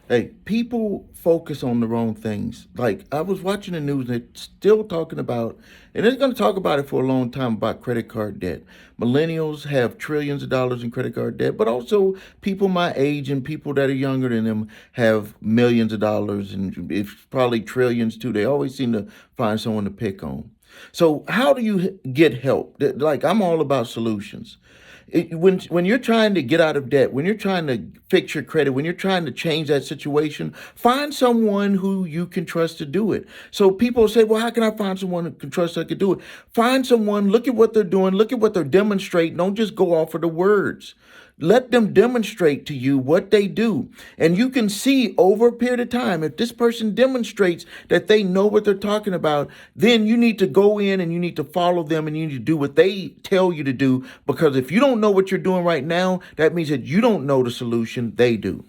Hey, people focus on the wrong things. Like I was watching the news and it's still talking about, and it's going to talk about it for a long time about credit card debt. Millennials have trillions of dollars in credit card debt, but also people my age and people that are younger than them have millions of dollars and it's probably trillions too. They always seem to find someone to pick on. So how do you get help? Like I'm all about solutions. When you're trying to get out of debt, when you're trying to fix your credit, when you're trying to change that situation, find someone who you can trust to do it. So people say, "Well, how can I find someone who can trust that could do it?" Find someone, look at what they're doing, look at what they're demonstrating. Don't just go off of the words. Let them demonstrate to you what they do. And you can see over a period of time, if this person demonstrates that they know what they're talking about, then you need to go in and you need to follow them and you need to do what they tell you to do. Because if you don't know what you're doing right now, that means that you don't know the solution, they do.